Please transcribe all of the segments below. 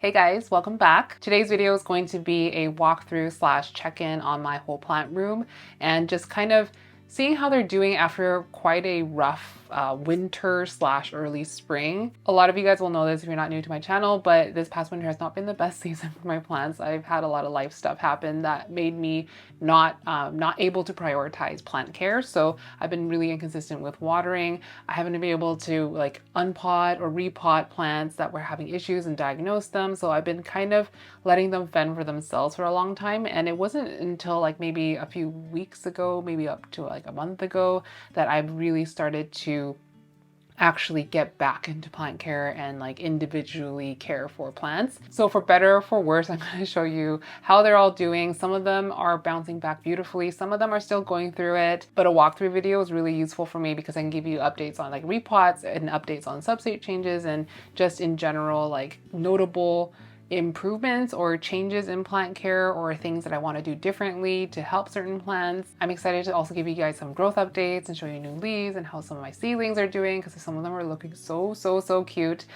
Hey guys, welcome back. Today's video is going to be a walkthrough slash check-in on my whole plant room and just kind of seeing how they're doing after quite a rough winter slash early spring. A lot of you guys will know this if you're not new to my channel, but this past winter has not been the best season for my plants. I've had a lot of life stuff happen that made me not able to prioritize plant care. So I've been really inconsistent with watering. I haven't been able to like unpot or repot plants that were having issues and diagnose them. So I've been kind of letting them fend for themselves for a long time. And it wasn't until like maybe a few weeks ago, maybe up to like a month ago, that I really started to actually get back into plant care and like individually care for plants. So for better or for worse, I'm going to show you how they're all doing. Some of them are bouncing back beautifully. Some of them are still going through it, but a walkthrough video is really useful for me because I can give you updates on like repots and updates on substrate changes and just in general like notable improvements or changes in plant care or things that I want to do differently to help certain plants. I'm excited to also give you guys some growth updates and show you new leaves and how some of my seedlings are doing because some of them are looking so cute.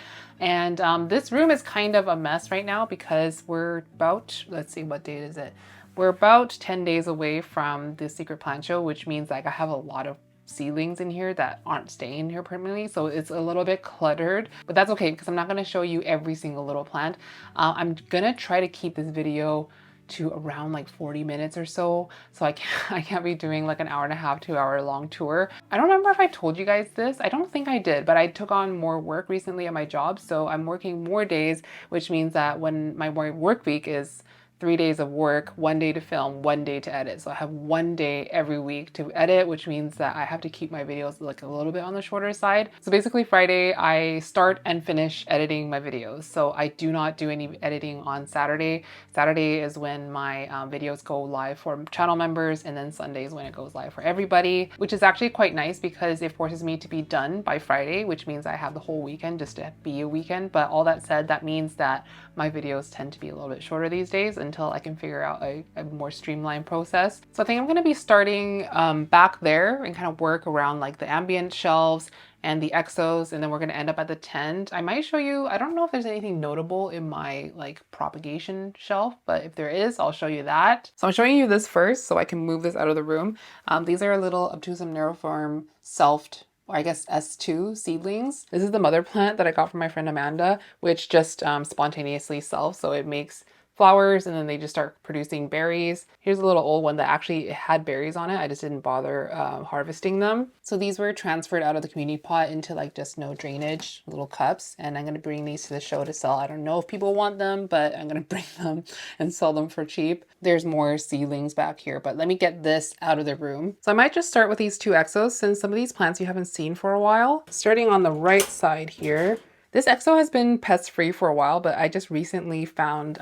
And this room is kind of a mess right now because we're about, let's see, what date is it? We're about 10 days away from the Secret Plant Show, which means like I have a lot of seedlings in here that aren't staying here permanently, so it's a little bit cluttered, but that's okay because I'm not going to show you every single little plant. I'm gonna try to keep this video to around like 40 minutes or so I can't be doing like an hour and a half, 2 hour long tour. I don't remember if I told you guys this. I don't think I did, but I took on more work recently at my job, so I'm working more days, which means that when my work week is 3 days of work, 1 day to film, 1 day to edit. So I have 1 day every week to edit, which means that I have to keep my videos like a little bit on the shorter side. So basically Friday, I start and finish editing my videos. So I do not do any editing on Saturday. Saturday is when my videos go live for channel members, and then Sunday is when it goes live for everybody, which is actually quite nice because it forces me to be done by Friday, which means I have the whole weekend just to be a weekend. But all that said, that means that my videos tend to be a little bit shorter these days until I can figure out a more streamlined process. So I think I'm going to be starting back there and kind of work around like the ambient shelves and the exos, and then we're going to end up at the tent. I might show you, I don't know if there's anything notable in my like propagation shelf, but if there is, I'll show you that. So I'm showing you this first so I can move this out of the room. These are a little obtusum neuriform selfed, or I guess S2 seedlings. This is the mother plant that I got from my friend Amanda, which just spontaneously self, so it makes flowers and then they just start producing berries. Here's a little old one that actually had berries on it. I just didn't bother harvesting them. So these were transferred out of the community pot into like just no drainage little cups, and I'm going to bring these to the show to sell. I don't know if people want them, but I'm going to bring them and sell them for cheap. There's more seedlings back here, but let me get this out of the room. So I might just start with these two exos since some of these plants you haven't seen for a while. Starting on the right side here, this exo has been pest free for a while, but I just recently found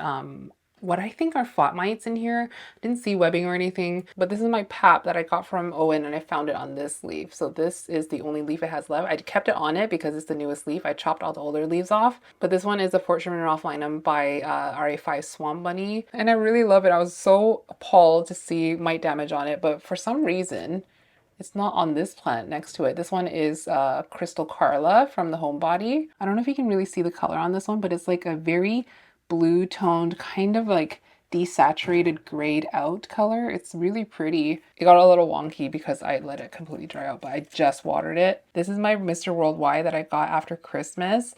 what I think are flat mites in here. I didn't see webbing or anything, but this is my pap that I got from Owen and I found it on this leaf. So this is the only leaf it has left. I kept it on it because it's the newest leaf. I chopped all the older leaves off, but this one is a Fort Sherman Ralphinum by RA5 Swamp Bunny, and I really love it. I was so appalled to see mite damage on it, but for some reason, it's not on this plant next to it. This one is Crystal Carla from the Homebody. I don't know if you can really see the color on this one, but it's like a very blue toned, kind of like desaturated grayed out color. It's really pretty. It got a little wonky because I let it completely dry out, but I just watered it. This is my Mr. Worldwide that I got after Christmas.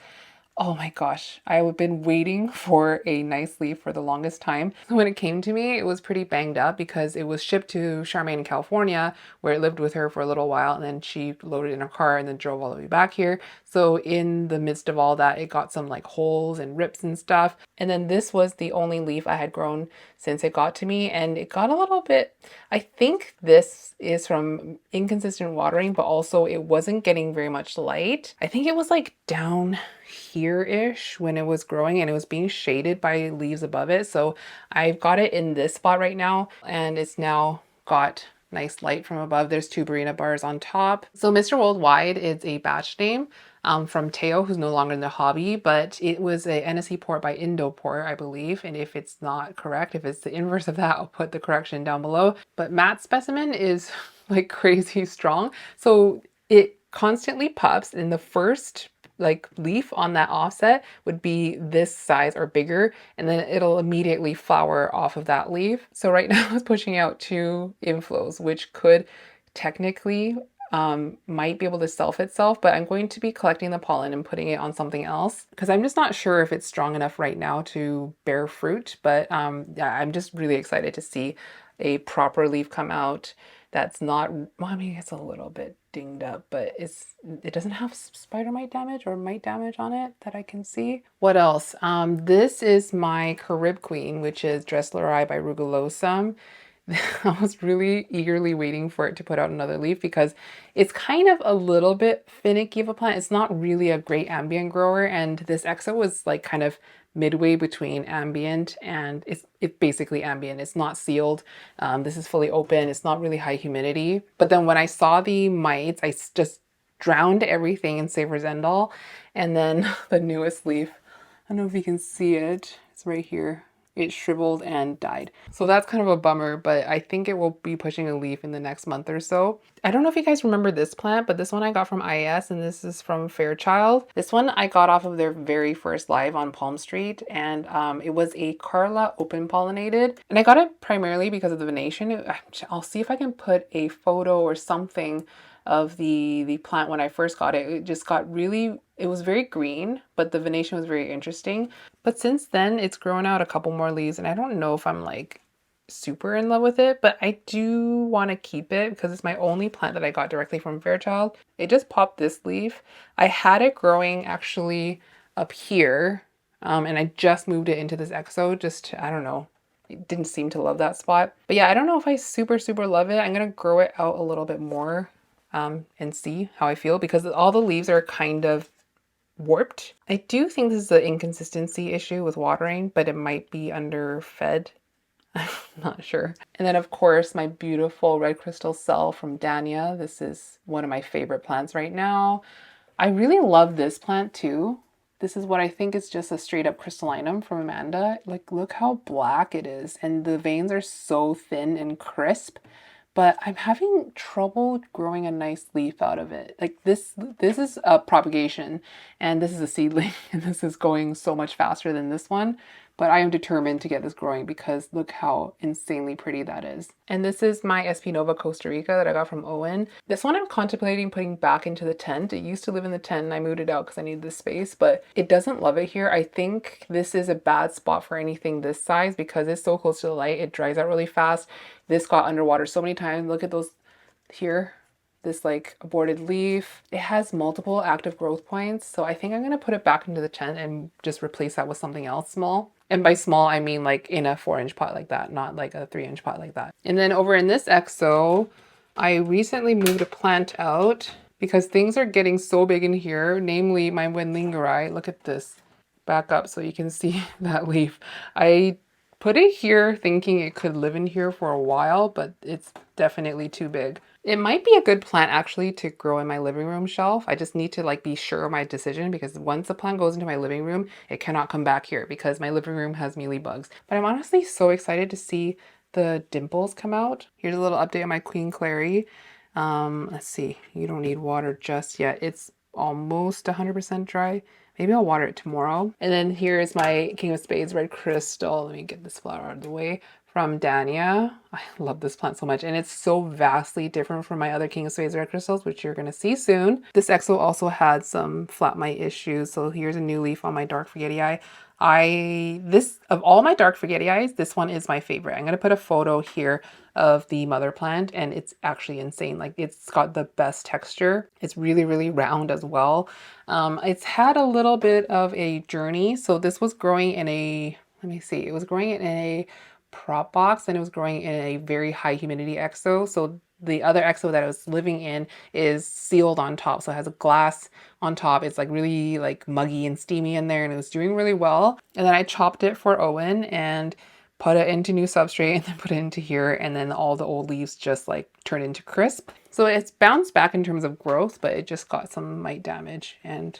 Oh my gosh, I've been waiting for a nice leaf for the longest time. When it came to me, it was pretty banged up because it was shipped to Charmaine in California, where it lived with her for a little while, and then she loaded it in her car and then drove all the way back here. So in the midst of all that, it got some like holes and rips and stuff. And then this was the only leaf I had grown since it got to me, and it got a little bit, I think this is from inconsistent watering, but also it wasn't getting very much light. I think it was like down here-ish when it was growing and it was being shaded by leaves above it. So I've got it in this spot right now, and it's now got nice light from above. There's two Barina bars on top. So Mr. Worldwide is a batch name from Teo, who's no longer in the hobby, but it was a NSE port by Indoport, I believe. And if it's not correct, if it's the inverse of that, I'll put the correction down below. But Matt's specimen is like crazy strong. So it constantly pups. In the first like leaf on that offset would be this size or bigger, and then it'll immediately flower off of that leaf. So right now it's pushing out 2 inflows, which could technically might be able to self itself, but I'm going to be collecting the pollen and putting it on something else because I'm just not sure if it's strong enough right now to bear fruit. But yeah, I'm just really excited to see a proper leaf come out that's not, well, I mean, it's a little bit dinged up, but it doesn't have spider mite damage or mite damage on it that I can see. What else? This is my Carib Queen, which is Dressleri by Rugulosum. I was really eagerly waiting for it to put out another leaf because it's kind of a little bit finicky of a plant. It's not really a great ambient grower, and this exo was like kind of midway between ambient and it's basically ambient. It's not sealed. This is fully open. It's not really high humidity. But then when I saw the mites, just drowned everything in Savor Zendal. And then the newest leaf, I don't know if you can see it. It's right here. It shriveled and died. So that's kind of a bummer, but I think it will be pushing a leaf in the next month or so. I don't know if you guys remember this plant, but this one I got from IS and this is from Fairchild. This one I got off of their very first live on Palm Street, and it was a Carla open pollinated. And I got it primarily because of the venation. I'll see if I can put a photo or something of the plant when I first got it. It just got really, it was very green, but the venation was very interesting. But since then, it's grown out a couple more leaves, and I don't know if I'm like super in love with it, but I do want to keep it because it's my only plant that I got directly from Fairchild. It just popped this leaf. I had it growing actually up here, and I just moved it into this exo just to, I don't know, it didn't seem to love that spot. But yeah, I don't know if I super love it. I'm gonna grow it out a little bit more and see how I feel because all the leaves are kind of warped. I do think this is an inconsistency issue with watering, but it might be underfed. I'm not sure. And then of course my beautiful red crystal cell from Dania. This is one of my favorite plants right now. I really love this plant too. This is what I think is just a straight up crystallinum from Amanda. Like, look how black it is. And the veins are so thin and crisp. But I'm having trouble growing a nice leaf out of it. Like this is a propagation and this is a seedling and this is going so much faster than this one. But I am determined to get this growing because look how insanely pretty that is. And this is my SP Nova Costa Rica that I got from Owen. This one I'm contemplating putting back into the tent. It used to live in the tent and I moved it out because I needed the space, but it doesn't love it here. I think this is a bad spot for anything this size because it's so close to the light. It dries out really fast. This got underwater so many times. Look at those here. This like aborted leaf. It has multiple active growth points. So I think I'm gonna put it back into the tent and just replace that with something else small. And by small, I mean like in a 4-inch pot like that, not like a 3-inch pot like that. And then over in this exo, I recently moved a plant out because things are getting so big in here, namely my Wenlingeri. Look at this. Back up so you can see that leaf. I put it here thinking it could live in here for a while, but it's definitely too big. It might be a good plant actually to grow in my living room shelf. I just need to like be sure of my decision because once the plant goes into my living room, it cannot come back here because my living room has mealybugs. But I'm honestly so excited to see the dimples come out. Here's a little update on my Queen Clary. Let's see, you don't need water just yet. It's almost 100% dry. Maybe I'll water it tomorrow. And then here's my King of Spades red crystal. Let me get this flower out of the way. From Dania. I love this plant so much and it's so vastly different from my other King of Spades red crystals, which you're gonna see soon. This exo also had some flat mite issues, so here's a new leaf on my dark forgetii. Of all my dark forgetii, this one is my favorite. I'm gonna put a photo here of the mother plant and it's actually insane. Like it's got the best texture. It's really round as well. It's had a little bit of a journey. So this was growing in a, let me see, it was growing in a prop box and it was growing in a very high humidity exo. So the other exo that I was living in is sealed on top. So it has a glass on top. It's like really like muggy and steamy in there and it was doing really well. And then I chopped it for Owen and put it into new substrate and then put it into here. And then all the old leaves just like turned into crisp. So it's bounced back in terms of growth, but it just got some mite damage and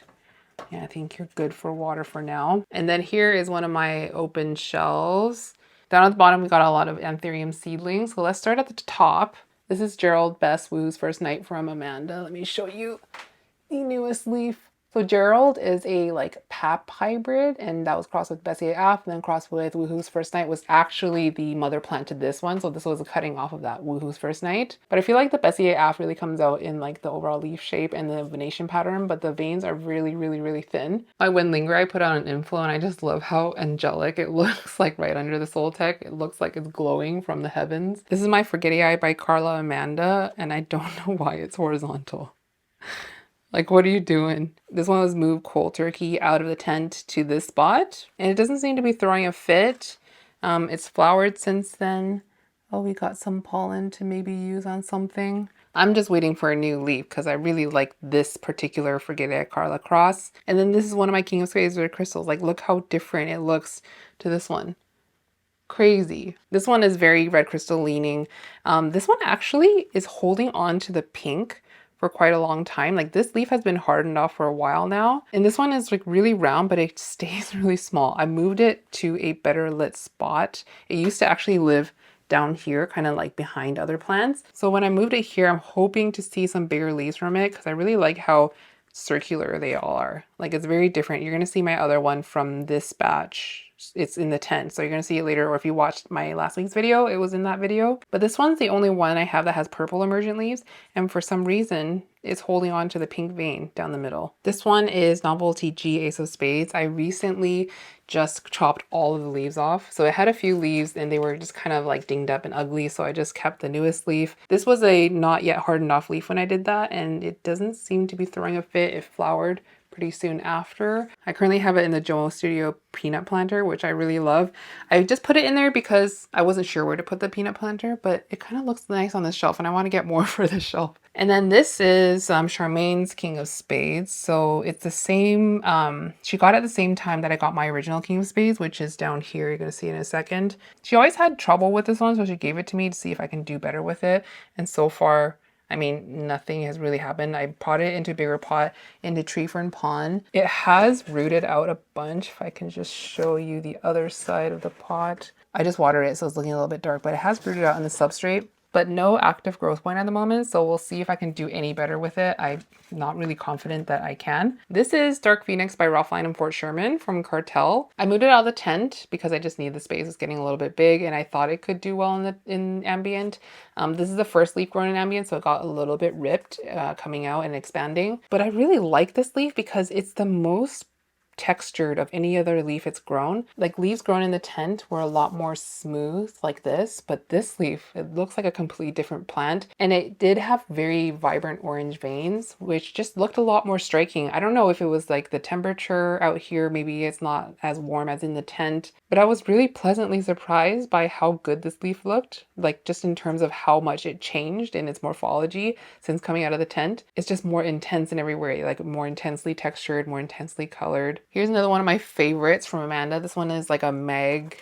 yeah, I think you're good for water for now. And then here is one of my open shells. Down at the bottom, we got a lot of Anthurium seedlings. So let's start at the top. This is Gerald Best Woo's First Night from Amanda. Let me show you the newest leaf. So Gerald is a like pap hybrid, and that was crossed with Bessie Af, and then crossed with Woohoo's First Night was actually the mother plant to this one. So this was a cutting off of that Woohoo's First Night. But I feel like the Bessie Af really comes out in like the overall leaf shape and the venation pattern, but the veins are really, really, really thin. My Windlinger I put on an inflow, and I just love how angelic it looks like right under the Soul Tech. It looks like it's glowing from the heavens. This is my Forgetty Eye by Carla Amanda, and I don't know why it's horizontal. Like, what are you doing? This one was moved cold turkey out of the tent to this spot, and it doesn't seem to be throwing a fit. It's flowered since then. Oh, we got some pollen to maybe use on something. I'm just waiting for a new leaf because I really like this particular Forget Carla cross. And then this is one of my King of Spades red crystals. Like, look how different it looks to this one. Crazy. This one is very red crystal leaning. This one actually is holding on to the pink for quite a long time. Like, this leaf has been hardened off for a while now. And this one is like really round, but it stays really small. I moved it to a better lit spot. It used to actually live down here, kind of like behind other plants. So when I moved it here, I'm hoping to see some bigger leaves from it because I really like how circular they all are. Like, it's very different. You're gonna see my other one from this batch. It's in the tent, so you're gonna see it later, or if you watched my last week's video, it was in that video. But this one's the only one I have that has purple emergent leaves, and for some reason it's holding on to the pink vein down the middle. This one is Novelty G Ace of Spades. I recently just chopped all of the leaves off. So it had a few leaves and they were just kind of like dinged up and ugly, so I just kept the newest leaf. This was a not yet hardened off leaf when I did that, and it doesn't seem to be throwing a fit. It flowered pretty soon after. I currently have it in the Jomo Studio peanut planter, which I really love. I just put it in there because I wasn't sure where to put the peanut planter, but it kind of looks nice on this shelf and I want to get more for this shelf. And then this is Charmaine's King of Spades. So it's the same, she got it at the same time that I got my original King of Spades, which is down here. You're going to see in a second. She always had trouble with this one, so she gave it to me to see if I can do better with it. And so far, I mean, nothing has really happened. I potted it into a bigger pot into tree fern pond. It has rooted out a bunch. If I can just show you the other side of the pot. I just watered it, so it's looking a little bit dark, but it has rooted out in the substrate, but no active growth point at the moment. So we'll see if I can do any better with it. I'm not really confident that I can. This is Dark Phoenix by Ralph and Fort Sherman from Cartel. I moved it out of the tent because I just need the space. It's getting a little bit big and I thought it could do well in ambient. This is the first leaf grown in ambient, so it got a little bit ripped coming out and expanding. But I really like this leaf because it's the most textured of any other leaf it's grown. Like, leaves grown in the tent were a lot more smooth like this, but this leaf, it looks like a completely different plant, and it did have very vibrant orange veins, which just looked a lot more striking. I don't know if it was like the temperature out here, maybe it's not as warm as in the tent, but I was really pleasantly surprised by how good this leaf looked, like just in terms of how much it changed in its morphology since coming out of the tent. It's just more intense in every way, like more intensely textured, more intensely colored. Here's another one of my favorites from Amanda. This one is like a mag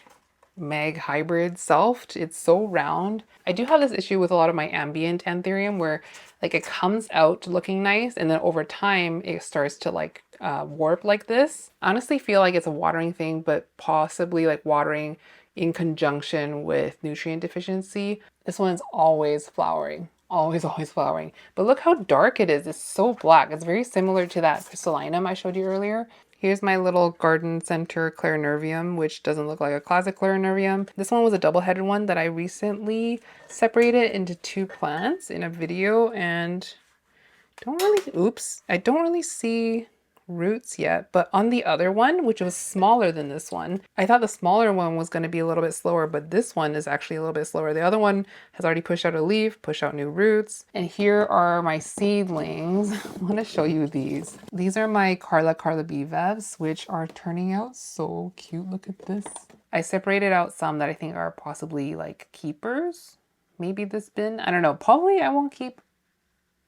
hybrid selfed. It's so round. I do have this issue with a lot of my ambient anthurium where like it comes out looking nice and then over time it starts to like warp like this. I honestly feel like it's a watering thing, but possibly like watering in conjunction with nutrient deficiency. This one's always flowering. Always flowering. But look how dark it is. It's so black. It's very similar to that crystallinum I showed you earlier. Here's my little garden center clarinervium, which doesn't look like a classic clarinervium. This one was a double-headed one that I recently separated into two plants in a video, and I don't really see roots yet, but on the other one, which was smaller than this one, I thought the smaller one was going to be a little bit slower, but this one is actually a little bit slower. The other one has already pushed out a leaf, pushed out new roots. And here are my seedlings. I want to show you these. These are my Carla Bivevs, which are turning out so cute. Look at this. I separated out some that I think are possibly like keepers. Maybe this bin. I don't know. Probably I won't keep.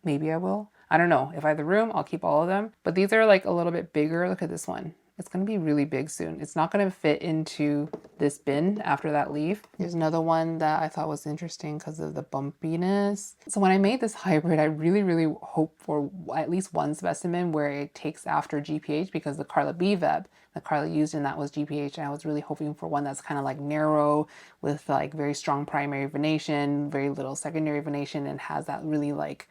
Maybe I will. I don't know. If I have the room, I'll keep all of them. But these are like a little bit bigger. Look at this one. It's going to be really big soon. It's not going to fit into this bin after that leaf. There's another one that I thought was interesting because of the bumpiness. So when I made this hybrid, I really hope for at least one specimen where it takes after GPH, because the Carla Bivev that Carla used in that was GPH. And I was really hoping for one that's kind of like narrow with like very strong primary venation, very little secondary venation, and has that really like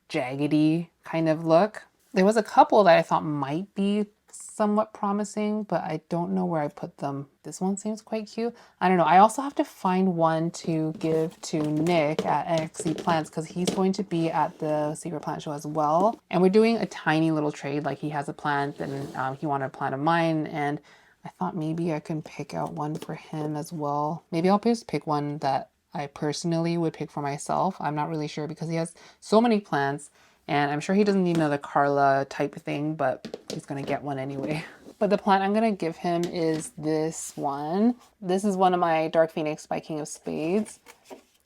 jaggedy kind of look. There was a couple that I thought might be somewhat promising, but I don't know where I put them. This one seems quite cute. I don't know. I also have to find one to give to Nick at NXC Plants because he's going to be at the Secret Plant Show as well. And we're doing a tiny little trade. Like he has a plant and he wanted a plant of mine. And I thought maybe I can pick out one for him as well. Maybe I'll just pick one that I personally would pick for myself. I'm not really sure because he has so many plants. And I'm sure he doesn't need another Carla type of thing, but he's gonna get one anyway. But the plant I'm gonna give him is this one. This is one of my Dark Phoenix by King of Spades.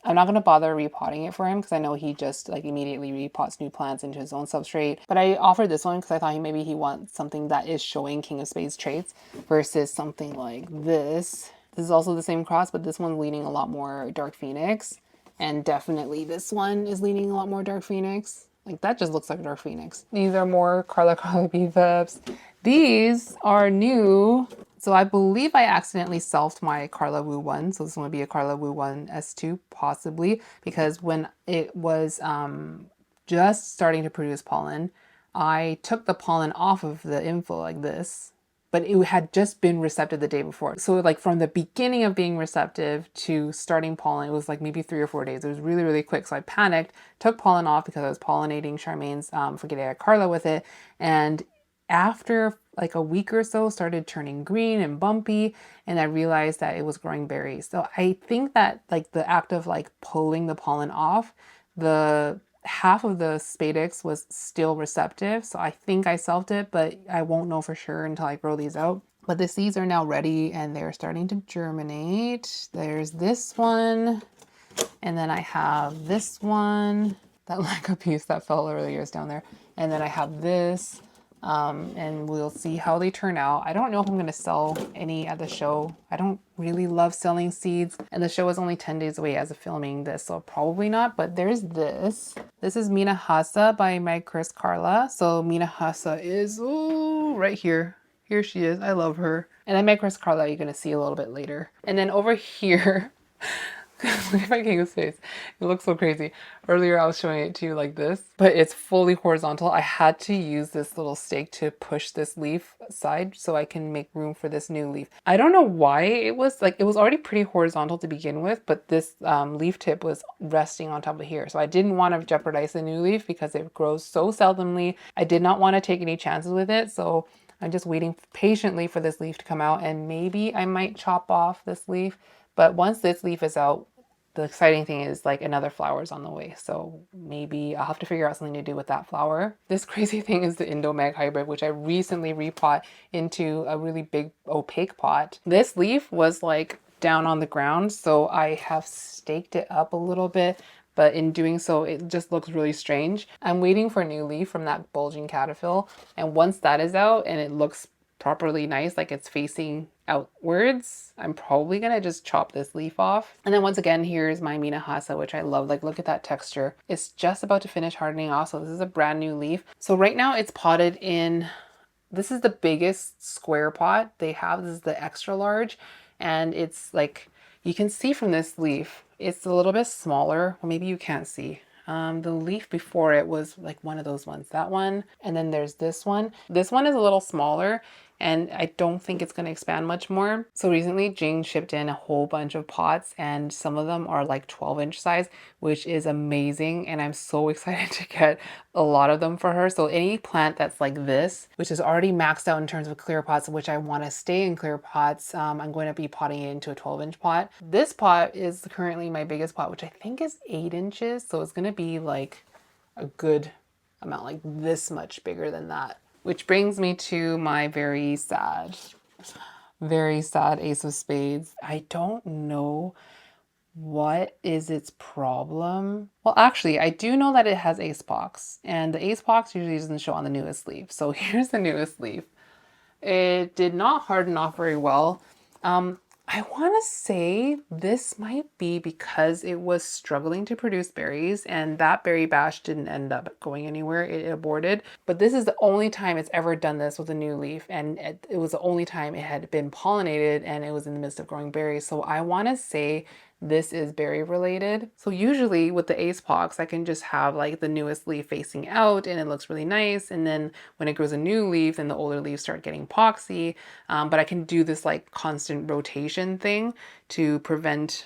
I'm not gonna bother repotting it for him because I know he just like immediately repots new plants into his own substrate. But I offered this one because I thought maybe he wants something that is showing King of Spades traits versus something like this. This is also the same cross, but this one's leaning a lot more Dark Phoenix. And definitely this one is leaning a lot more Dark Phoenix. Like that just looks like a Dark Phoenix. These are more Carla BFFs. These are new. So I believe I accidentally selfed my Carla Wu 1. So this one would be a Carla Wu 1 S2 possibly because when it was just starting to produce pollen, I took the pollen off of the info like this, but it had just been receptive the day before. So like from the beginning of being receptive to starting pollen, it was like maybe 3 or 4 days. It was really, really quick. So I panicked, took pollen off because I was pollinating Charmaine's Forget Carla with it. And after like a week or so, started turning green and bumpy, and I realized that it was growing berries. So I think that like the act of like pulling the pollen off, the half of the spadix was still receptive. So I think I selfed it, but I won't know for sure until I grow these out. But the seeds are now ready and they're starting to germinate. There's this one. And then I have this one, that like a piece that fell earlier is down there. And then I have this. And we'll see how they turn out. I don't know if I'm going to sell any at the show. I don't really love selling seeds, and the show is only 10 days away as of filming this, so probably not. But there's this. This is Minahasa by my Chris Carla. So Minahasa is right here. Here she is. I love her. And then my Chris Carla you're going to see a little bit later. And then over here, look at my King of Spades. It looks so crazy. Earlier I was showing it to you like this, but it's fully horizontal. I had to use this little stake to push this leaf aside so I can make room for this new leaf. I don't know why it was like, it was already pretty horizontal to begin with, but this leaf tip was resting on top of here. So I didn't want to jeopardize the new leaf because it grows so seldomly. I did not want to take any chances with it. So I'm just waiting patiently for this leaf to come out, and maybe I might chop off this leaf. But once this leaf is out, the exciting thing is like another flower is on the way. So maybe I'll have to figure out something to do with that flower. This crazy thing is the Indomag hybrid, which I recently repot into a really big opaque pot. This leaf was like down on the ground, so I have staked it up a little bit. But in doing so, it just looks really strange. I'm waiting for a new leaf from that bulging caterpillar. And once that is out and it looks properly nice, like it's facing outwards, I'm probably gonna just chop this leaf off. And then once again, here's my Minahasa, which I love. Like, look at that texture. It's just about to finish hardening off. So this is a brand new leaf. So right now it's potted in, this is the biggest square pot they have. This is the extra large. And it's like, you can see from this leaf, it's a little bit smaller. Well, maybe you can't see. The leaf before it was like one of those ones, that one. And then there's this one. This one is a little smaller, and I don't think it's going to expand much more. So recently Jane shipped in a whole bunch of pots, and some of them are like 12-inch size, which is amazing. And I'm so excited to get a lot of them for her. So any plant that's like this, which is already maxed out in terms of clear pots, which I want to stay in clear pots, I'm going to be potting it into a 12-inch pot. This pot is currently my biggest pot, which I think is 8 inches. So it's going to be like a good amount, like this much bigger than that. Which brings me to my very sad Ace of Spades. I don't know what is its problem. Well, actually, I do know that it has ace box, and the ace box usually doesn't show on the newest leaf. So here's the newest leaf. It did not harden off very well. I want to say this might be because it was struggling to produce berries, and that berry bash didn't end up going anywhere. It aborted. But this is the only time it's ever done this with a new leaf, and it was the only time it had been pollinated and it was in the midst of growing berries. So I want to say this is berry related. So usually with the ace pox, I can just have like the newest leaf facing out and it looks really nice. And then when it grows a new leaf, then the older leaves start getting poxy. But I can do this like constant rotation thing to prevent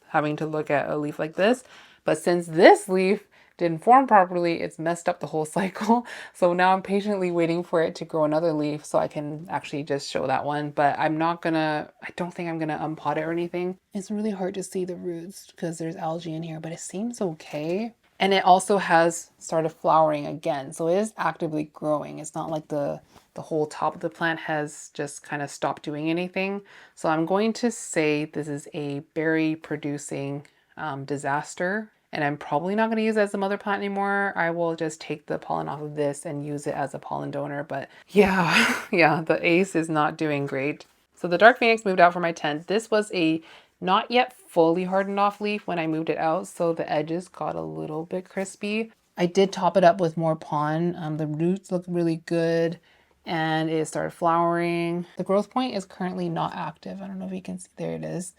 having to look at a leaf like this. But since this leaf didn't form properly, it's messed up the whole cycle. So now I'm patiently waiting for it to grow another leaf so I can actually just show that one. But I don't think I'm gonna unpot it or anything. It's really hard to see the roots because there's algae in here, but it seems okay. And it also has started flowering again. So it is actively growing. It's not like the whole top of the plant has just kind of stopped doing anything. So I'm going to say this is a berry producing disaster. And I'm probably not going to use it as a mother plant anymore. I will just take the pollen off of this and use it as a pollen donor. But yeah, yeah, the ace is not doing great. So the Dark Phoenix moved out from my tent. This was a not yet fully hardened off leaf when I moved it out, so the edges got a little bit crispy. I did top it up with more pon. The roots look really good and it started flowering. The growth point is currently not active. I don't know if you can see, there it is.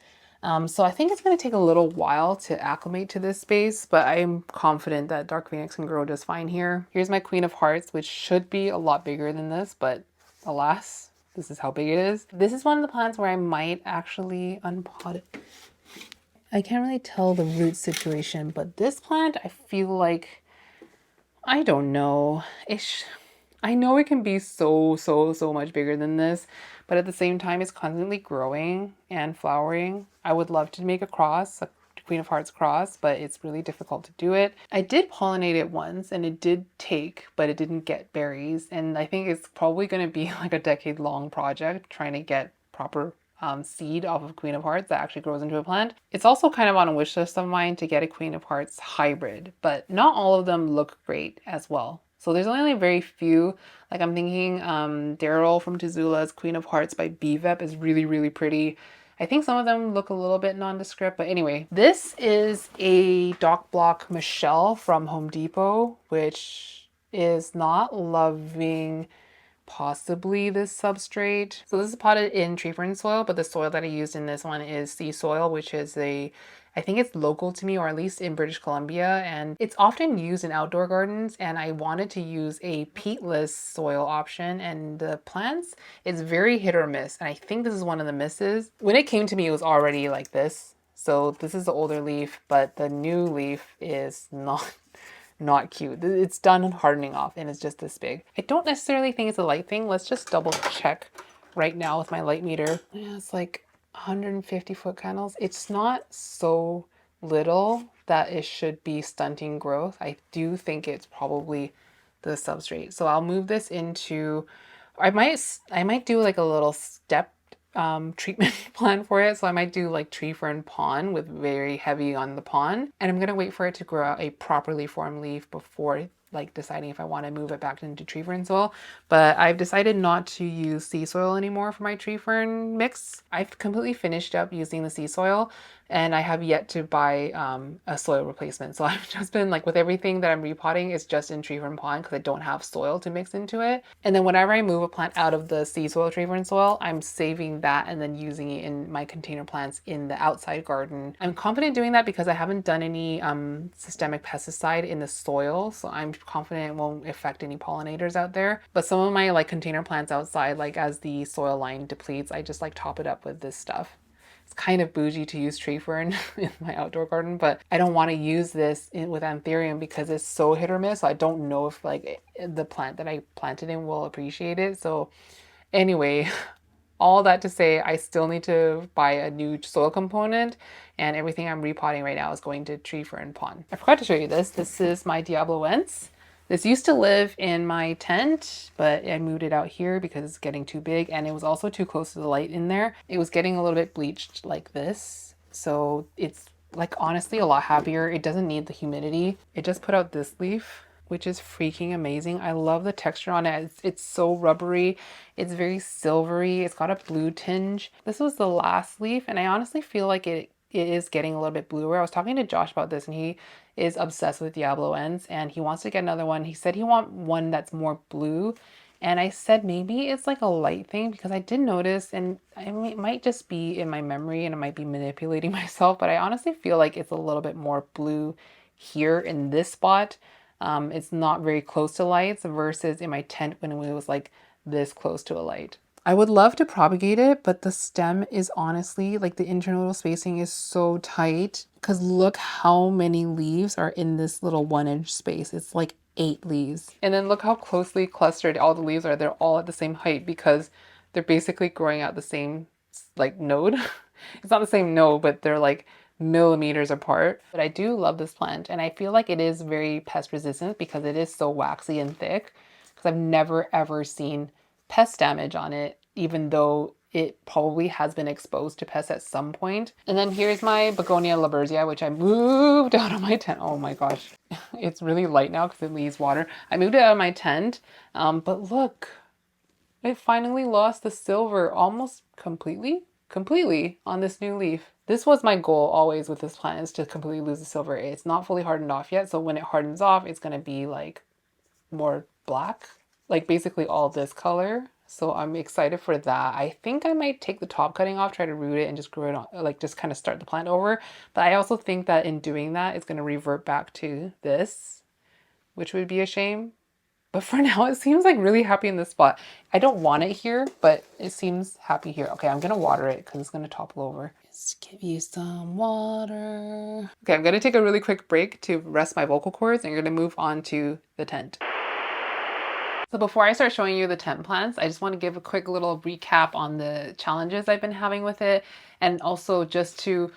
So I think it's going to take a little while to acclimate to this space, but I am confident that Dark Phoenix can grow just fine here. Here's my Queen of Hearts, which should be a lot bigger than this, but alas, this is how big it is. This is one of the plants where I might actually unpot it. I can't really tell the root situation, but this plant, I feel like, I don't know. I know it can be so much bigger than this, but at the same time, it's constantly growing and flowering. I would love to make a cross, a Queen of Hearts cross, but it's really difficult to do it. I did pollinate it once and it did take, but it didn't get berries. And I think it's probably going to be like a decade-long project trying to get proper seed off of Queen of Hearts that actually grows into a plant. It's also kind of on a wish list of mine to get a Queen of Hearts hybrid, but not all of them look great as well. So there's only very few. Like I'm thinking Daryl from Tazula's Queen of Hearts by BVEP is really pretty. I think some of them look a little bit nondescript, but anyway. This is a Dock Block Michelle from Home Depot, which is not loving possibly this substrate. So this is potted in tree fern soil, but the soil that I used in this one is sea soil, which is I think it's local to me, or at least in British Columbia, and it's often used in outdoor gardens, and I wanted to use a peatless soil option, and the plants, it's very hit or miss, and I think this is one of the misses. When it came to me, it was already like this. So this is the older leaf, but the new leaf is not cute. It's done hardening off and it's just this big. I don't necessarily think it's a light thing. Let's just double check right now with my light meter. Yeah, it's like 150 foot candles. It's not so little that it should be stunting growth. I do think it's probably the substrate. So I'll move this into, I might do like a little step treatment plan for it. So I might do like tree fern pon with very heavy on the pon. And I'm going to wait for it to grow out a properly formed leaf before like deciding if I want to move it back into tree fern soil. But I've decided not to use sea soil anymore for my tree fern mix. I've completely finished up using the sea soil and I have yet to buy a soil replacement. So I've just been like, with everything that I'm repotting, it's just in tree fern pond because I don't have soil to mix into it. And then whenever I move a plant out of the sea soil tree fern soil, I'm saving that and then using it in my container plants in the outside garden. I'm confident doing that because I haven't done any systemic pesticide in the soil. So I'm confident it won't affect any pollinators out there. But some of my like container plants outside, like as the soil line depletes, I just like top it up with this stuff. It's kind of bougie to use tree fern in my outdoor garden, but I don't want to use this with anthurium because it's so hit or miss. So I don't know if like the plant that I planted in will appreciate it. So anyway, all that to say, I still need to buy a new soil component, and everything I'm repotting right now is going to tree fern pond. I forgot to show you this. This is my Diabloense. This used to live in my tent, but I moved it out here because it's getting too big and it was also too close to the light in there. It was getting a little bit bleached like this. So it's like honestly a lot happier. It doesn't need the humidity. It just put out this leaf, which is freaking amazing. I love the texture on it. It's so rubbery. It's very silvery. It's got a blue tinge. This was the last leaf and I honestly feel like it is getting a little bit bluer. I was talking to Josh about this and he is obsessed with Diabloense and he wants to get another one. He said he wants one that's more blue And I said maybe it's like a light thing because I did notice, and it might just be in my memory and I might be manipulating myself, but I honestly feel like it's a little bit more blue here in this spot. It's not very close to lights versus in my tent when it was like this close to a light. I would love to propagate it, but the stem is honestly like the internodal spacing is so tight because look how many leaves are in this little 1 inch space. It's like 8 leaves. And then look how closely clustered all the leaves are. They're all at the same height because they're basically growing out the same like node. It's not the same node, but they're like millimeters apart. But I do love this plant and I feel like it is very pest resistant because it is so waxy and thick, because I've never ever seen pest damage on it, even though it probably has been exposed to pests at some point. And then here's my Begonia labersia, which I moved out of my tent. Oh my gosh, it's really light now because it needs water. I moved it out of my tent, but look, it finally lost the silver almost completely on this new leaf. This was my goal always with this plant, is to completely lose the silver. It's not fully hardened off yet, so when it hardens off, it's gonna be like more black, like basically all this color. So I'm excited for that. I think I might take the top cutting off, try to root it and just grow it on, like just kind of start the plant over. But I also think that in doing that, it's going to revert back to this, which would be a shame. But for now, it seems like really happy in this spot. I don't want it here, but it seems happy here. Okay, I'm gonna water it because it's gonna topple over. Let's give you some water. Okay, I'm gonna take a really quick break to rest my vocal cords and you're gonna move on to the tent. So before I start showing you the tent plants, I just want to give a quick little recap on the challenges I've been having with it, and also just to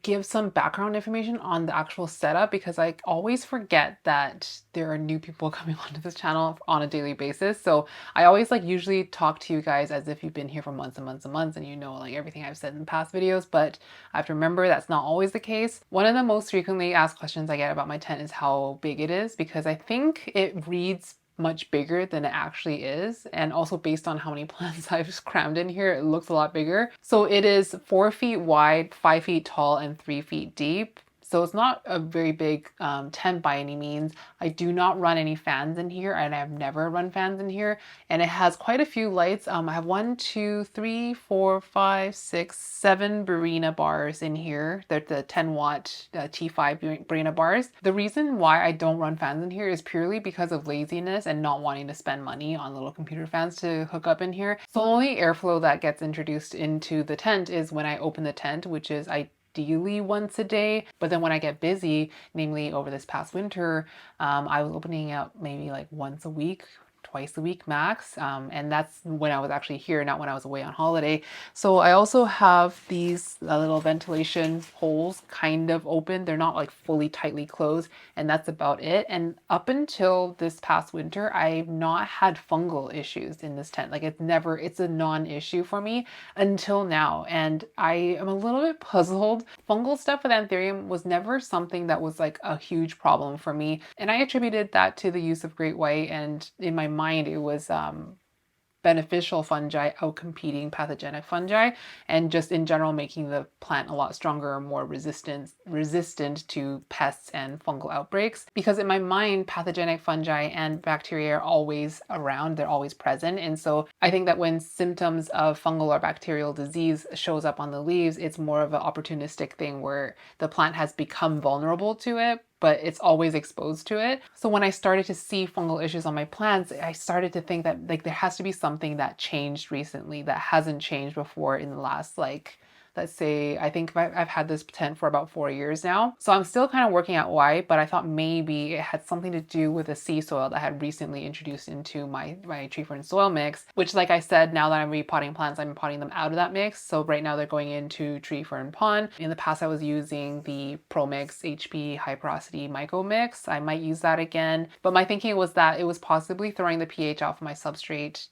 give some background information on the actual setup, because I always forget that there are new people coming onto this channel on a daily basis. So I always like usually talk to you guys as if you've been here for months and months and months and you know like everything I've said in past videos, but I have to remember that's not always the case. One of the most frequently asked questions I get about my tent is how big it is, because I think it reads much bigger than it actually is, and also based on how many plants I've just crammed in here, it looks a lot bigger. So it is 4 feet wide, 5 feet tall, and 3 feet deep. So it's not a very big tent by any means. I do not run any fans in here, and I've never run fans in here. And it has quite a few lights. I have 1, 2, 3, 4, 5, 6, 7 Barina bars in here. They're the 10-watt T5 Barina bars. The reason why I don't run fans in here is purely because of laziness and not wanting to spend money on little computer fans to hook up in here. So the only airflow that gets introduced into the tent is when I open the tent, which is ideally once a day. But then when I get busy, namely over this past winter, I was opening up maybe like once a week, twice a week max, and that's when I was actually here, not when I was away on holiday. So I also have these little ventilation holes kind of open. They're not like fully tightly closed, and that's about it. And up until this past winter, I've not had fungal issues in this tent. Like it's a non-issue for me until now, and I am a little bit puzzled. Fungal stuff with Anthurium was never something that was like a huge problem for me, and I attributed that to the use of Great White, and in my mind it was beneficial fungi outcompeting pathogenic fungi, and just in general making the plant a lot stronger, more resistant to pests and fungal outbreaks. Because in my mind, pathogenic fungi and bacteria are always around, they're always present. And so I think that when symptoms of fungal or bacterial disease shows up on the leaves, it's more of an opportunistic thing where the plant has become vulnerable to it, but it's always exposed to it. So when I started to see fungal issues on my plants, I started to think that like there has to be something that changed recently that hasn't changed before in the last, like, let's say, I think I've had this tent for about 4 years now. So I'm still kind of working out why, but I thought maybe it had something to do with the sea soil that I had recently introduced into my tree fern soil mix, which, like I said, now that I'm repotting plants, I'm potting them out of that mix. So right now they're going into tree fern pond. In the past, I was using the Pro Mix HP high porosity myco mix. I might use that again, but my thinking was that it was possibly throwing the pH off my substrate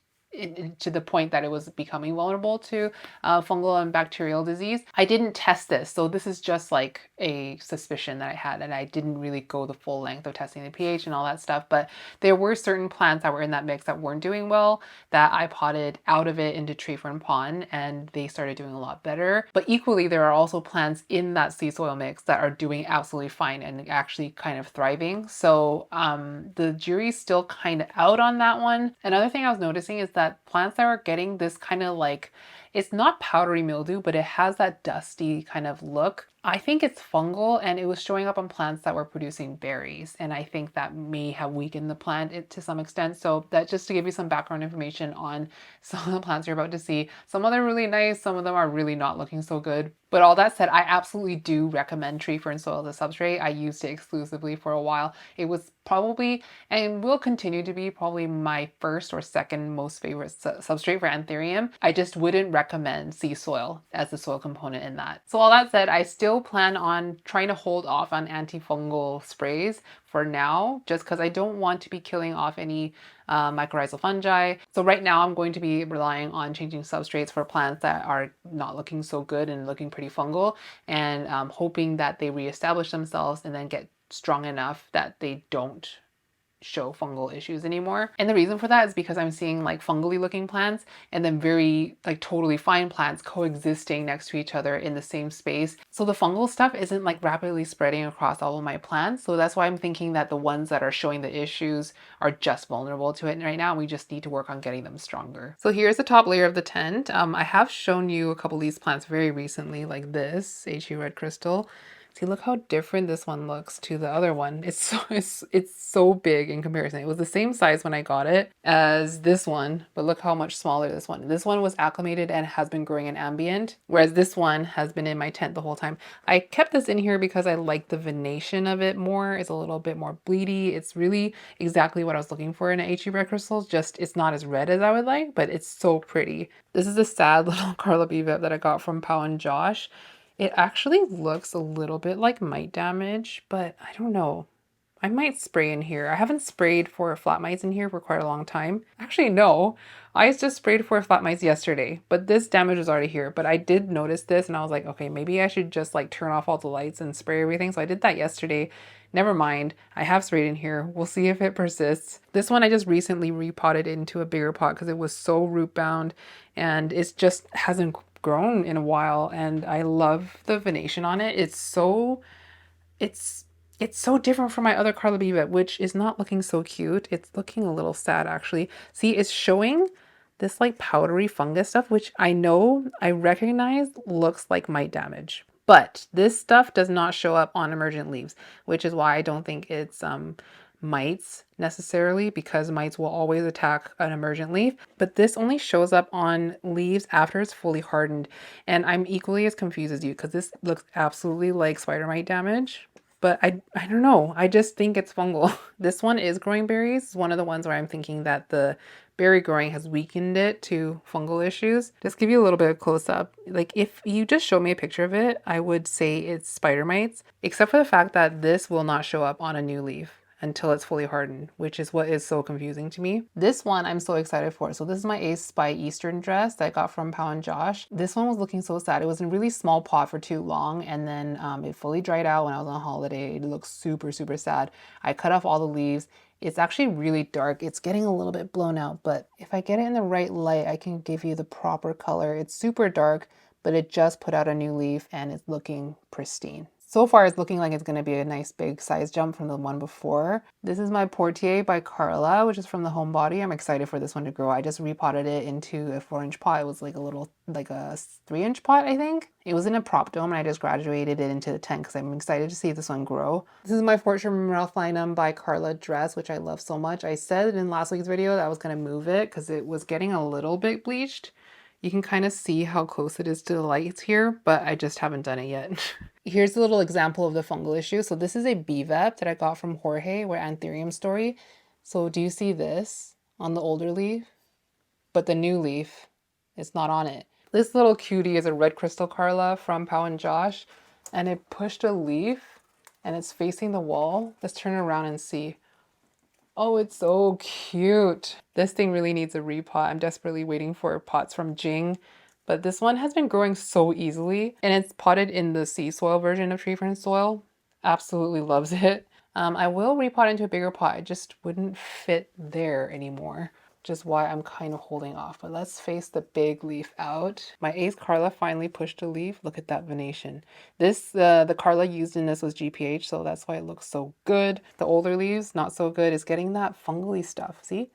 to the point that it was becoming vulnerable to fungal and bacterial disease. I didn't test this, so this is just like a suspicion that I had, and I didn't really go the full length of testing the pH and all that stuff. But there were certain plants that were in that mix that weren't doing well that I potted out of it into tree fern pond, and they started doing a lot better. But equally, there are also plants in that seed soil mix that are doing absolutely fine and actually kind of thriving. So the jury's still kind of out on that one. Another thing I was noticing is that plants that are getting this kind of like, it's not powdery mildew, but it has that dusty kind of look. I think it's fungal, and it was showing up on plants that were producing berries, and I think that may have weakened the plant to some extent. So that just to give you some background information on some of the plants you're about to see. Some of them are really nice, some of them are really not looking so good. But all that said, I absolutely do recommend tree fern soil as a substrate. I used it exclusively for a while. It was probably, and will continue to be, probably my first or second most favorite substrate for anthurium. I just wouldn't recommend sea soil as the soil component in that. So all that said, I still plan on trying to hold off on antifungal sprays for now, just because I don't want to be killing off any mycorrhizal fungi. So right now I'm going to be relying on changing substrates for plants that are not looking so good and looking pretty fungal, and hoping that they reestablish themselves and then get strong enough that they don't show fungal issues anymore. And the reason for that is because I'm seeing like fungally looking plants and then very like totally fine plants coexisting next to each other in the same space. So the fungal stuff isn't like rapidly spreading across all of my plants. So that's why I'm thinking that the ones that are showing the issues are just vulnerable to it right now. We just need to work on getting them stronger. So here's the top layer of the tent. I have shown you a couple of these plants very recently, like this HE red crystal. See, look how different this one looks to the other one. It's so big in comparison. It was the same size when I got it as this one, but look how much smaller this one. This one was acclimated and has been growing in ambient, whereas this one has been in my tent the whole time. I kept this in here because I like the venation of it more. It's a little bit more bleedy. It's really exactly what I was looking for in an HE red crystal. Just it's not as red as I would like, but it's so pretty. This is a sad little Carla Bevip that I got from Pau and Josh. It actually looks a little bit like mite damage, but I don't know. I might spray in here. I haven't sprayed for flat mites in here for quite a long time. Actually, no. I just sprayed for flat mites yesterday, but this damage is already here. But I did notice this and I was like, okay, maybe I should just like turn off all the lights and spray everything. So I did that yesterday. Never mind. I have sprayed in here. We'll see if it persists. This one I just recently repotted into a bigger pot because it was so root bound and it just hasn't grown in a while, and I love the venation on it. It's so different from my other Carla Bevip, which is not looking so cute. It's looking a little sad actually. See, it's showing this like powdery fungus stuff, which I know I recognize looks like mite damage. But this stuff does not show up on emergent leaves, which is why I don't think it's mites necessarily, because mites will always attack an emergent leaf, but this only shows up on leaves after it's fully hardened. And I'm equally as confused as you because this looks absolutely like spider mite damage, but I don't know. I just think it's fungal. This one is growing berries. It's one of the ones where I'm thinking that the berry growing has weakened it to fungal issues. Just give you a little bit of close up. Like if you just show me a picture of it, I would say it's spider mites, except for the fact that this will not show up on a new leaf until it's fully hardened, which is what is so confusing to me. This one I'm so excited for. So this is my Ace by Eastern dress that I got from Pau and Josh. This one was looking so sad. It was in a really small pot for too long, and then it fully dried out when I was on holiday. It looked super, super sad. I cut off all the leaves. It's actually really dark. It's getting a little bit blown out, but if I get it in the right light, I can give you the proper color. It's super dark, but it just put out a new leaf and it's looking pristine. So far, it's looking like it's going to be a nice big size jump from the one before. This is my Portier by Carla, which is from the Homebody. I'm excited for this one to grow. I just repotted it into a 4-inch pot. It was like a little, like a 3-inch pot, I think. It was in a prop dome and I just graduated it into the tent because I'm excited to see this one grow. This is my Fortune Ralphlinum by Carla dress, which I love so much. I said in last week's video that I was going to move it because it was getting a little bit bleached. You can kind of see how close it is to the lights here, but I just haven't done it yet. Here's a little example of the fungal issue. So this is a Bevep that I got from Jorge, where Anthurium Story. So do you see this on the older leaf? But the new leaf, it's not on it. This little cutie is a red crystal Carla from Pau and Josh, and it pushed a leaf and it's facing the wall. Let's turn it around and see. Oh, it's so cute. This thing really needs a repot. I'm desperately waiting for pots from Jing, but this one has been growing so easily, and it's potted in the sea soil version of tree fern soil. Absolutely loves it. I will repot into a bigger pot. It just wouldn't fit there anymore, which is why I'm kind of holding off. But let's face the big leaf out. My Ace Carla finally pushed a leaf. Look at that venation. This, the Carla used in this was GPH, so that's why it looks so good. The older leaves, not so good. It's getting that fungally stuff, see?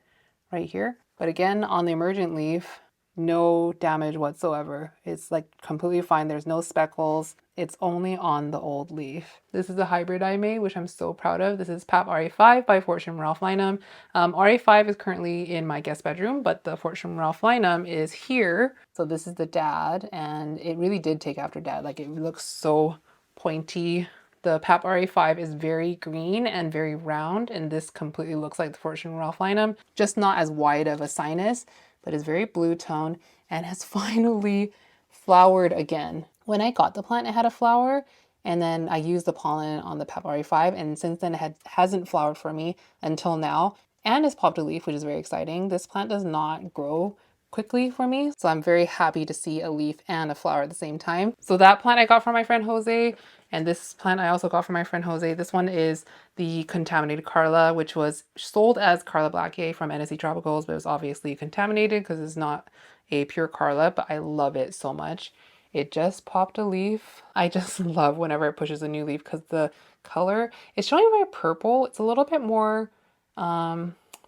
Right here. But again, on the emergent leaf, no damage whatsoever. It's like completely fine. There's no speckles. It's only on the old leaf. This is a hybrid I made, which I'm so proud of. This is Pap RA5 by Fortune Ralph Lynam. RA5 is currently in my guest bedroom, but the Fortune Ralph Lynam is here. So this is the dad, and it really did take after dad. Like, it looks so pointy. The Pap RA5 is very green and very round, and this completely looks like the Fortune Ralph Lynam, just not as wide of a sinus, but is very blue tone and has finally flowered again. When I got the plant, it had a flower, and then I used the pollen on the Pap RA5, and since then it hasn't flowered for me until now, and it's popped a leaf, which is very exciting. This plant does not grow quickly for me, so I'm very happy to see a leaf and a flower at the same time. So that plant I got from my friend Jose, and this plant I also got from my friend Jose. This one is the contaminated Carla, which was sold as Carla Blackie from NSC Tropicals, but it was obviously contaminated because it's not a pure Carla, but I love it so much. It just popped a leaf. I just love whenever it pushes a new leaf because the color, it's showing very purple. It's a little bit more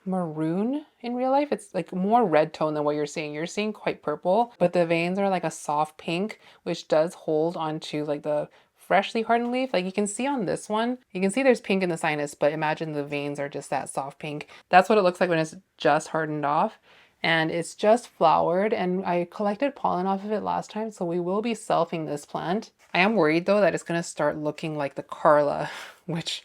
maroon in real life. It's like more red tone than what you're seeing. You're seeing quite purple, but the veins are like a soft pink, which does hold onto like the freshly hardened leaf. Like you can see on this one, you can see there's pink in the sinus, but imagine the veins are just that soft pink. That's what it looks like when it's just hardened off. And it's just flowered, and I collected pollen off of it last time, so we will be selfing this plant. I am worried though that it's gonna start looking like the Carla, which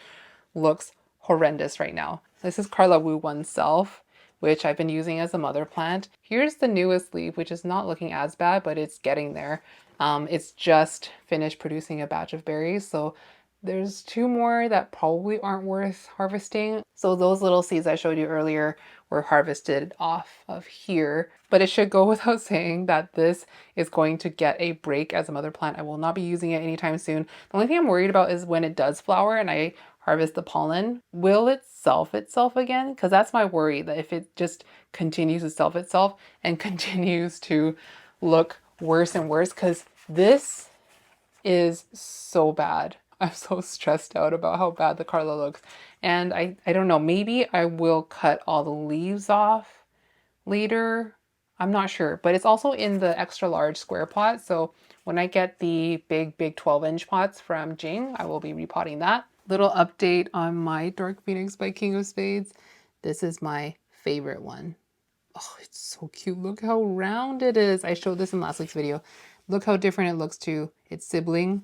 looks horrendous right now. This is Carla Wu oneself, which I've been using as a mother plant. Here's the newest leaf, which is not looking as bad, but it's getting there. It's just finished producing a batch of berries, so there's two more that probably aren't worth harvesting. So those little seeds I showed you earlier were harvested off of here. But it should go without saying that this is going to get a break as a mother plant. I will not be using it anytime soon. The only thing I'm worried about is when it does flower and I harvest the pollen, will it self itself again? Because that's my worry, that if it just continues to self itself and continues to look worse and worse, because this is so bad. I'm so stressed out about how bad the Carla looks. And I don't know, maybe I will cut all the leaves off later. I'm not sure, but it's also in the extra large square pot. So when I get the big 12-inch pots from Jing, I will be repotting that. Little update on my Dark Phoenix by King of Spades. This is my favorite one. Oh, it's so cute. Look how round it is. I showed this in last week's video. Look how different it looks to its sibling.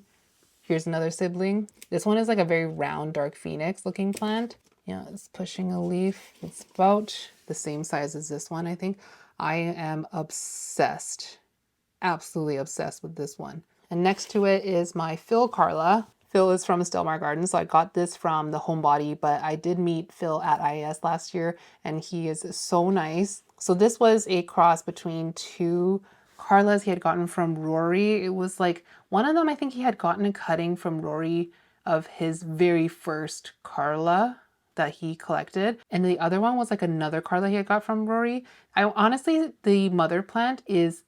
Here's another sibling. This one is like a very round Dark Phoenix looking plant. Yeah, it's pushing a leaf. It's about the same size as this one, I think. I am obsessed, absolutely obsessed with this one. And next to it is my Phil Carla. Phil is from Stelmar Gardens, so I got this from the Homebody, but I did meet Phil at IAS last year, and he is so nice. So this was a cross between two Carlas he had gotten from Rory. It was like, one of them I think he had gotten a cutting from Rory of his very first Carla that he collected. And the other one was like another Carla he had got from Rory. I honestly, the mother plant is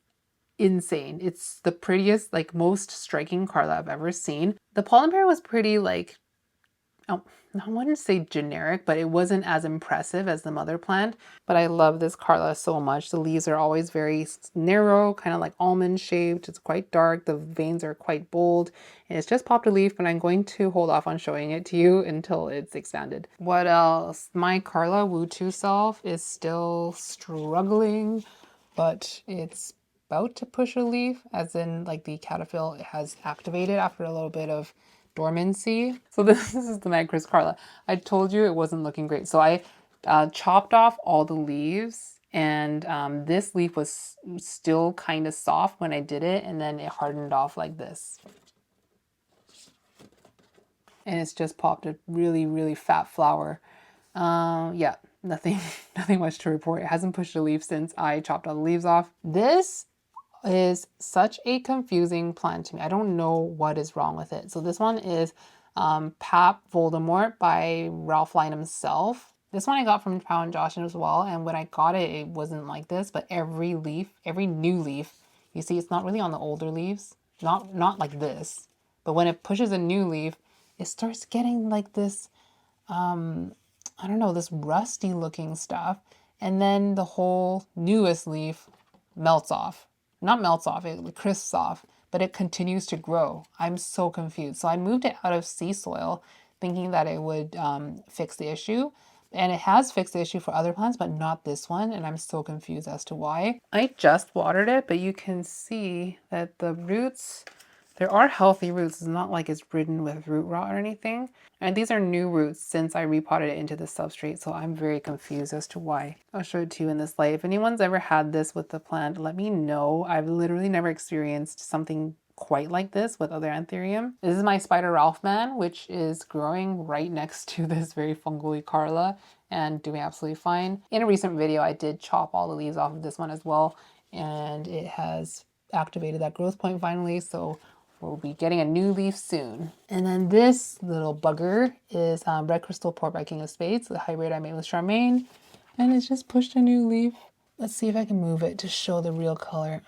insane. It's the prettiest, like most striking Carla I've ever seen. The pollen pair was pretty like, oh, I wouldn't say generic, but it wasn't as impressive as the mother plant. But I love this Carla so much. The leaves are always very narrow, kind of like almond shaped. It's quite dark. The veins are quite bold. And it's just popped a leaf, but I'm going to hold off on showing it to you until it's expanded. What else? My Carla Wu 2 self is still struggling, but it's about to push a leaf, as in like the caterpillar has activated after a little bit of dormancy. So this is the Magris Carla. I told you it wasn't looking great. So I chopped off all the leaves, and this leaf was still kind of soft when I did it, and then it hardened off like this. And it's just popped a really fat flower. Yeah, nothing, nothing much to report. It hasn't pushed a leaf since I chopped all the leaves off. This is such a confusing plant to me. I don't know what is wrong with it. So this one is Pap Voldemort by Ralph Lauren himself. This one I got from Pow and Josh as well. And when I got it, it wasn't like this, but every leaf, every new leaf, you see it's not really on the older leaves. Not like this. But when it pushes a new leaf, it starts getting like this I don't know, this rusty looking stuff. And then the whole newest leaf melts off. Not melts off, it crisps off, but it continues to grow. I'm so confused. So I moved it out of sea soil thinking that it would fix the issue. And it has fixed the issue for other plants, but not this one. And I'm so confused as to why. I just watered it, but you can see that the roots, there are healthy roots. It's not like it's ridden with root rot or anything. And these are new roots since I repotted it into the substrate, so I'm very confused as to why. I'll show it to you in this light. If anyone's ever had this with the plant, let me know. I've literally never experienced something quite like this with other anthurium. This is my Spider Ralph man, which is growing right next to this very fungally Carla and doing absolutely fine. In a recent video, I did chop all the leaves off of this one as well, and it has activated that growth point finally, so we'll be getting a new leaf soon. And then this little bugger is Red Crystal Port by King of Spades, the hybrid I made with Charmaine. And it's just pushed a new leaf. Let's see if I can move it to show the real color.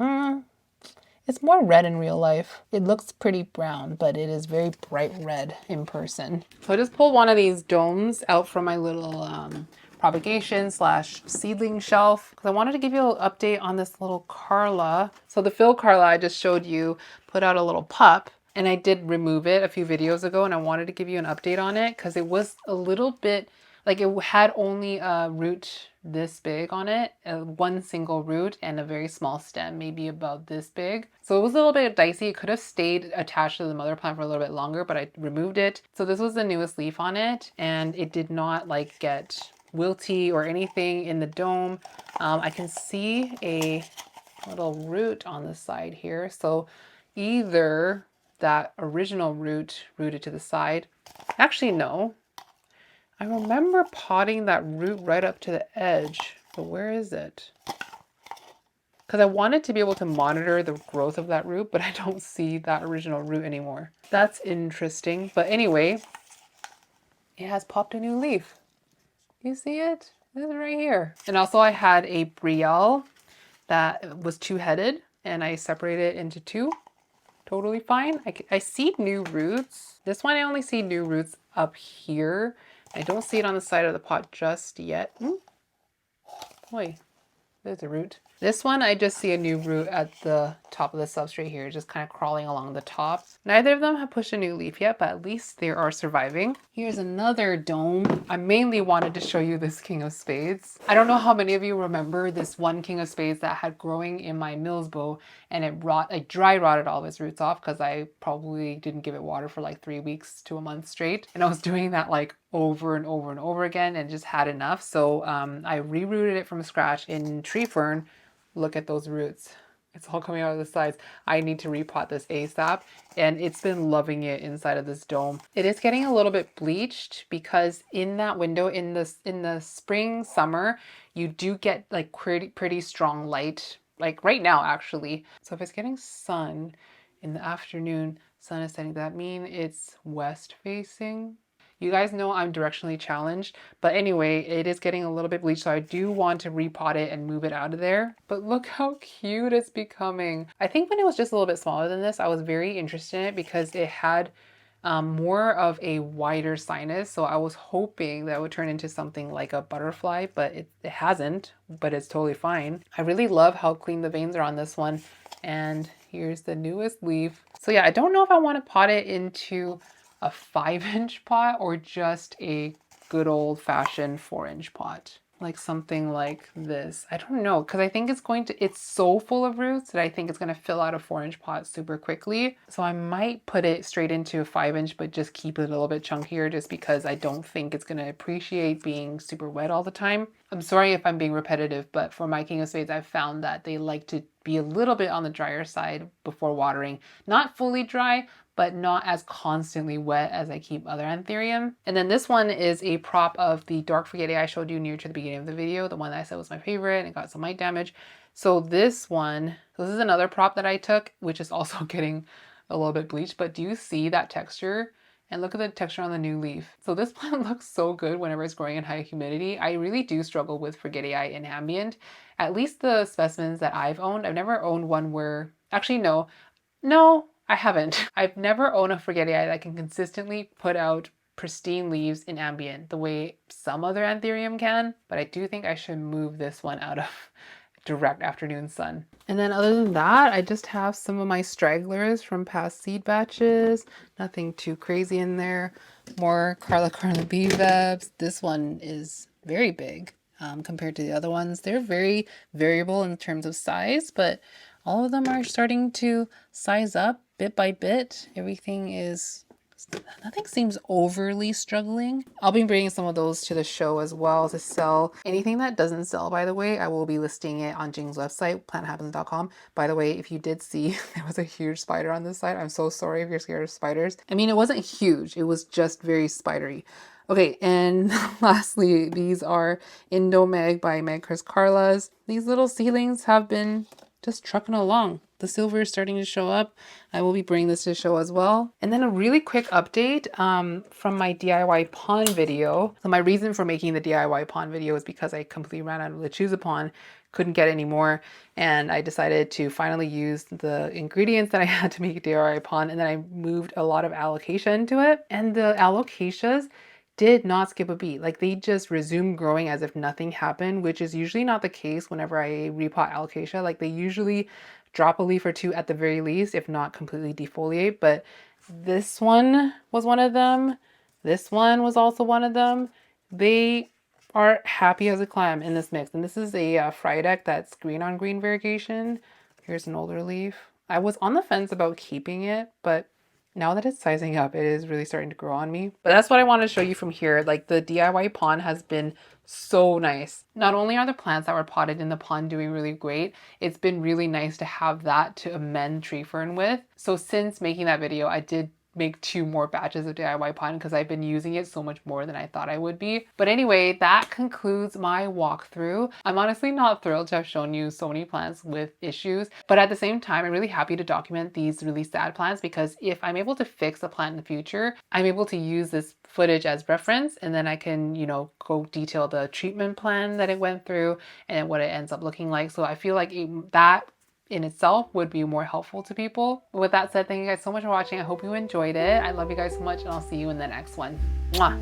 It's more red in real life. It looks pretty brown, but it is very bright red in person. So I just pulled one of these domes out from my little propagation slash seedling shelf because I wanted to give you a little update on this little Carla. So the Phil Carla I just showed you put out a little pup, and I did remove it a few videos ago, and I wanted to give you an update on it because it was a little bit like it had only a root this big on it, one single root and a very small stem, maybe about this big. So it was a little bit dicey. It could have stayed attached to the mother plant for a little bit longer, but I removed it. So this was the newest leaf on it, and it did not like get wilty or anything in the dome. I can see a little root on the side here. So either that original root rooted to the side, actually no, I remember potting that root right up to the edge, but where is it? Because I wanted to be able to monitor the growth of that root, but I don't see that original root anymore. That's interesting. But anyway, it has popped a new leaf. You see it? It's right here. And also I had a Brielle that was two-headed, and I separated it into two. Totally fine. I see new roots. This one I only see new roots up here. I don't see it on the side of the pot just yet. Wait, there's a root. This one, I just see a new root at the top of the substrate here, just kind of crawling along the top. Neither of them have pushed a new leaf yet, but at least they are surviving. Here's another dome. I mainly wanted to show you this King of Spades. I don't know how many of you remember this one King of Spades that had growing in my Mills bow, and it dry rotted all of its roots off because I probably didn't give it water for like 3 weeks to a month straight. And I was doing that like over and over and over again and just had enough. So I rerooted it from scratch in tree fern. Look at those roots. It's all coming out of the sides. I need to repot this ASAP, and it's been loving it inside of this dome. It is getting a little bit bleached because in that window in the spring, summer, you do get like pretty strong light, like right now actually. So if it's getting sun in the afternoon, sun is setting, that mean it's west facing. You guys know I'm directionally challenged, but anyway, it is getting a little bit bleached, so I do want to repot it and move it out of there. But look how cute it's becoming. I think when it was just a little bit smaller than this, I was very interested in it because it had more of a wider sinus, so I was hoping that it would turn into something like a butterfly, but it hasn't, but it's totally fine. I really love how clean the veins are on this one, and here's the newest leaf. So yeah, I don't know if I want to pot it into a 5-inch pot or just a good old-fashioned 4-inch pot, like something like this. I don't know, because I think it's so full of roots that I think it's going to fill out a 4-inch pot super quickly. So I might put it straight into a 5-inch, but just keep it a little bit chunkier just because I don't think it's going to appreciate being super wet all the time. I'm sorry if I'm being repetitive, but for my King of Spades, I've found that they like to be a little bit on the drier side before watering. Not fully dry, but not as constantly wet as I keep other anthurium. And then this one is a prop of the dark forgetii I showed you near to the beginning of the video, the one that I said was my favorite and got some mite damage. So this is another prop that I took, which is also getting a little bit bleached, but do you see that texture? And look at the texture on the new leaf. So this plant looks so good whenever it's growing in high humidity. I really do struggle with forgetii in ambient. At least the specimens that I've owned, I've never owned one where, actually no, I haven't. I've never owned a forgetii that can consistently put out pristine leaves in ambient the way some other anthurium can, but I do think I should move this one out of direct afternoon sun. And then other than that, I just have some of my stragglers from past seed batches. Nothing too crazy in there. More Carla bivalves. This one is very big compared to the other ones. They're very variable in terms of size, but all of them are starting to size up bit by bit. Nothing seems overly struggling. I'll be bringing some of those to the show as well to sell. Anything that doesn't sell, by the way, I will be listing it on Jing's website, planthappens.com. By the way, if you did see there was a huge spider on this side, I'm so sorry if you're scared of spiders. I mean, it wasn't huge, it was just very spidery. Okay, and lastly, these are Indomeg by Megchris Carlas. These little seedlings have been just trucking along. The silver is starting to show up. I will be bringing this to the show as well. And then a really quick update from my DIY pond video. So my reason for making the DIY pond video is because I completely ran out of lechuza pond, couldn't get any more, and I decided to finally use the ingredients that I had to make a DIY pond, and then I moved a lot of alocasia into it. And the alocasias did not skip a beat. Like, they just resumed growing as if nothing happened, which is usually not the case whenever I repot alocasia. Like, they usually drop a leaf or two at the very least, if not completely defoliate. But this one was one of them. This one was also one of them. They are happy as a clam in this mix. And this is a Frydek that's green on green variegation. Here's an older leaf. I was on the fence about keeping it, but now that it's sizing up, it is really starting to grow on me. But that's what I want to show you from here. Like, the DIY pond has been so nice. Not only are the plants that were potted in the pond doing really great, it's been really nice to have that to amend tree fern with. So since making that video, I did make 2 more batches of DIY pond because I've been using it so much more than I thought I would be. But anyway, that concludes my walkthrough. I'm honestly not thrilled to have shown you so many plants with issues, but at the same time, I'm really happy to document these really sad plants, because if I'm able to fix a plant in the future, I'm able to use this footage as reference, and then I can, go detail the treatment plan that it went through and what it ends up looking like. So I feel like that in itself would be more helpful to people. With that said, thank you guys so much for watching. I hope you enjoyed it. I love you guys so much, and I'll see you in the next one. Mwah!